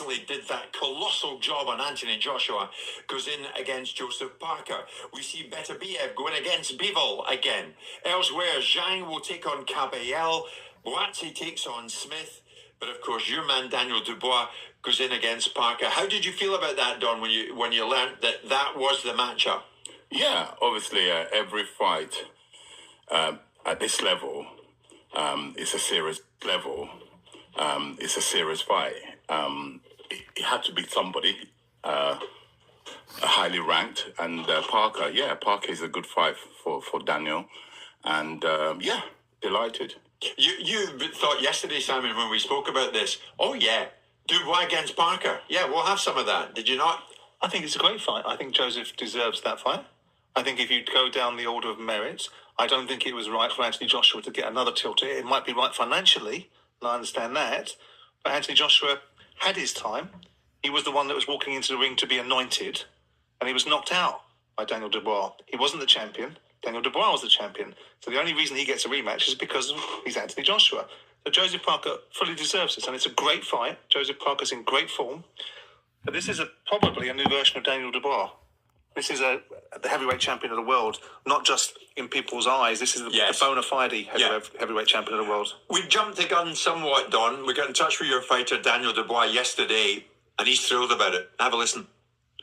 recently did that colossal job on Anthony Joshua, goes in against Joseph Parker. We see Beterbiev going against Bivol again. Elsewhere, Zhang will take on Caballel. Boatsi takes on Smith. But of course, your man Daniel Dubois goes in against Parker. How did you feel about that, Don, when you learned that that was the matchup? Yeah, obviously, every fight at this level is a serious level. It's a serious fight. It had to be somebody highly ranked, and Parker is a good fight for Daniel, and delighted. You thought yesterday, Simon, when we spoke about this, oh yeah, Dubois against Parker. Yeah, we'll have some of that. Did you not? I think it's a great fight. I think Joseph deserves that fight. I think if you go down the order of merits, I don't think it was right for Anthony Joshua to get another tilt. It might be right financially, and I understand that, but Anthony Joshua had his time. He was the one that was walking into the ring to be anointed, and he was knocked out by Daniel Dubois. He wasn't the champion. Daniel Dubois was the champion. So the only reason he gets a rematch is because he's Anthony Joshua. So Joseph Parker fully deserves this, and it's a great fight. Joseph Parker's in great form. But this is probably a new version of Daniel Dubois. This is the heavyweight champion of the world, not just in people's eyes. This is the bona fide heavyweight champion of the world. We jumped the gun somewhat, Don. We got in touch with your fighter, Daniel Dubois, yesterday, and he's thrilled about it. Have a listen.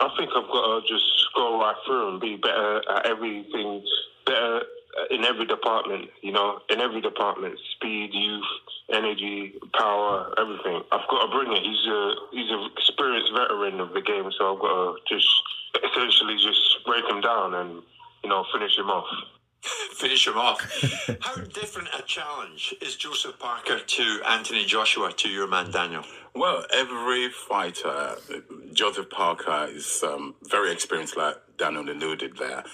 I think I've got to just go right through and be better at everything, better in every department, in every department, speed, youth, energy, power, everything. I've got to bring it. He's an experienced veteran of the game, so I've got to just essentially just break him down and, finish him off. Finish him off. How different a challenge is Joseph Parker to Anthony Joshua, to your man Daniel? Well, every fighter, Joseph Parker is very experienced, like Daniel alluded there.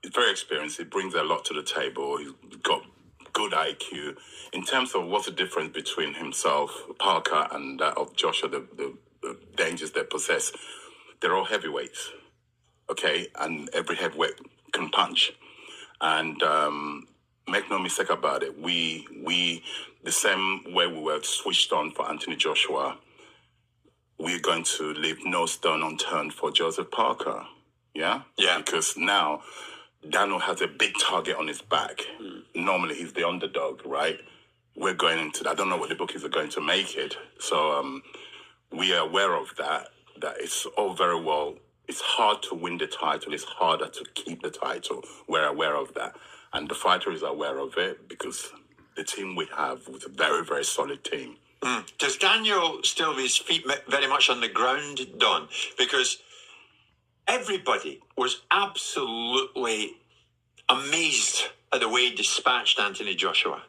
He's very experienced. He brings a lot to the table. He's got good IQ. In terms of what's the difference between himself, Parker, and that of Joshua, the dangers they possess, they're all heavyweights, okay? And every heavyweight can punch. And make no mistake about it, we the same way we were switched on for Anthony Joshua, we're going to leave no stone unturned for Joseph Parker, yeah? Yeah. Because now Daniel has a big target on his back. Normally he's the underdog, right? We're going into that. I don't know what the bookies are going to make it. So we are aware of that it's all very well. It's hard to win the title. It's harder to keep the title. We're aware of that. And the fighter is aware of it because the team we have was a very, very solid team. Does Daniel still have his feet very much on the ground, Don? Because everybody was absolutely amazed at the way he dispatched Anthony Joshua.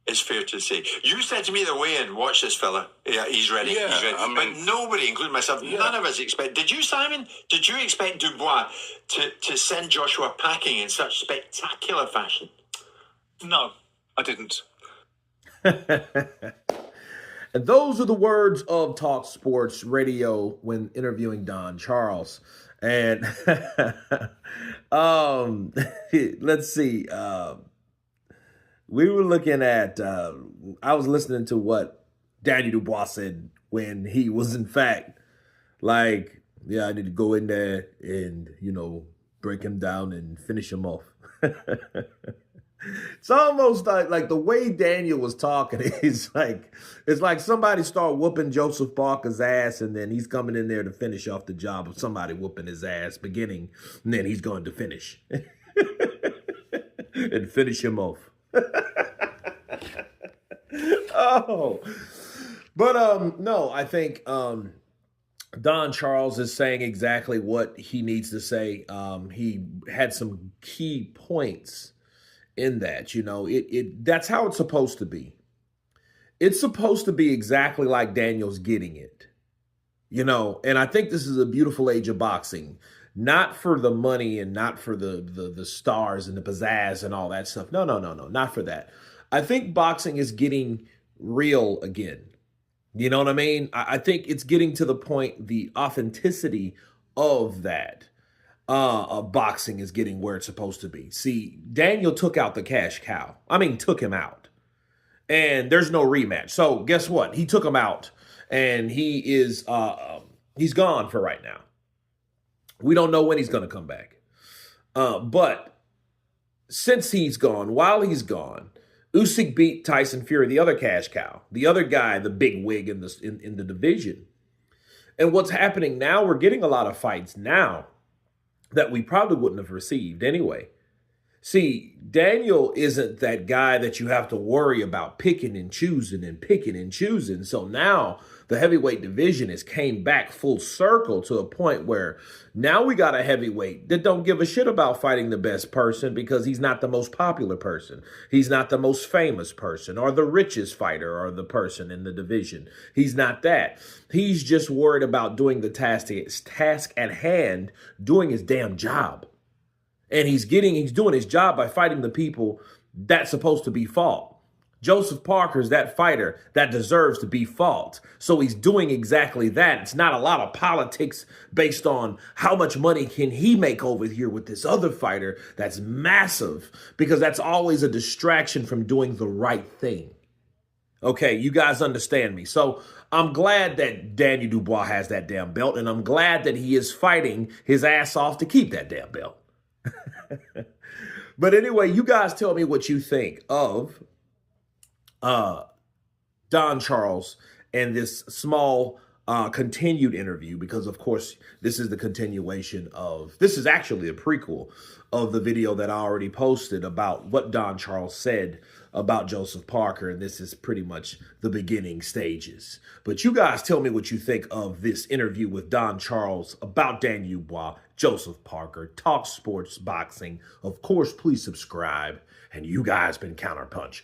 It's fair to say. You said to me the way in, watch this fella. Yeah, he's ready. Yeah, he's ready. But nobody, including myself, none of us expect. Did you, Simon? Did you expect Dubois to send Joshua packing in such spectacular fashion? No, I didn't. And those are the words of Talk Sports Radio when interviewing Don Charles. And let's see. We were looking at, I was listening to what Daniel Dubois said when he was in fact like, yeah, I need to go in there and, break him down and finish him off. It's almost like the way Daniel was talking is it's like somebody start whooping Joseph Parker's ass and then he's coming in there to finish off the job of somebody whooping his ass beginning, and then he's going to finish and finish him off. No, I think Don Charles is saying exactly what he needs to say. He had some key points in that, that's how it's supposed to be. It's supposed to be exactly like Daniel's getting it, and I think this is a beautiful age of boxing, not for the money and not for the stars and the pizzazz and all that stuff. No, not for that. I think boxing is getting real again. You know what I mean? I think it's getting to the point, the authenticity of that. Boxing is getting where it's supposed to be. See, Daniel took out the cash cow. Took him out. And there's no rematch. So guess what? He took him out. and he's gone for right now. We don't know when he's going to come back. But since he's gone, while he's gone, Usyk beat Tyson Fury, the other cash cow, the other guy, the big wig in the division. And what's happening now, we're getting a lot of fights now that we probably wouldn't have received anyway. See, Daniel isn't that guy that you have to worry about picking and choosing and picking and choosing. So now the heavyweight division has came back full circle to a point where now we got a heavyweight that don't give a shit about fighting the best person because he's not the most popular person. He's not the most famous person or the richest fighter or the person in the division. He's not that. He's just worried about doing the task at hand, doing his damn job. And he's doing his job by fighting the people that's supposed to be fought. Joseph Parker's that fighter that deserves to be fought. So he's doing exactly that. It's not a lot of politics based on how much money can he make over here with this other fighter that's massive, because that's always a distraction from doing the right thing. Okay, you guys understand me. So I'm glad that Daniel Dubois has that damn belt, and I'm glad that he is fighting his ass off to keep that damn belt. But anyway, you guys tell me what you think of Don Charles and this small continued interview, because of course this is the continuation of, this is actually a prequel of the video that I already posted about what Don Charles said about Joseph Parker, and this is pretty much the beginning stages. But you guys tell me what you think of this interview with Don Charles about Daniel Dubois, Joseph Parker, Talk Sports Boxing. Of course, please subscribe, and you guys been Counterpunch.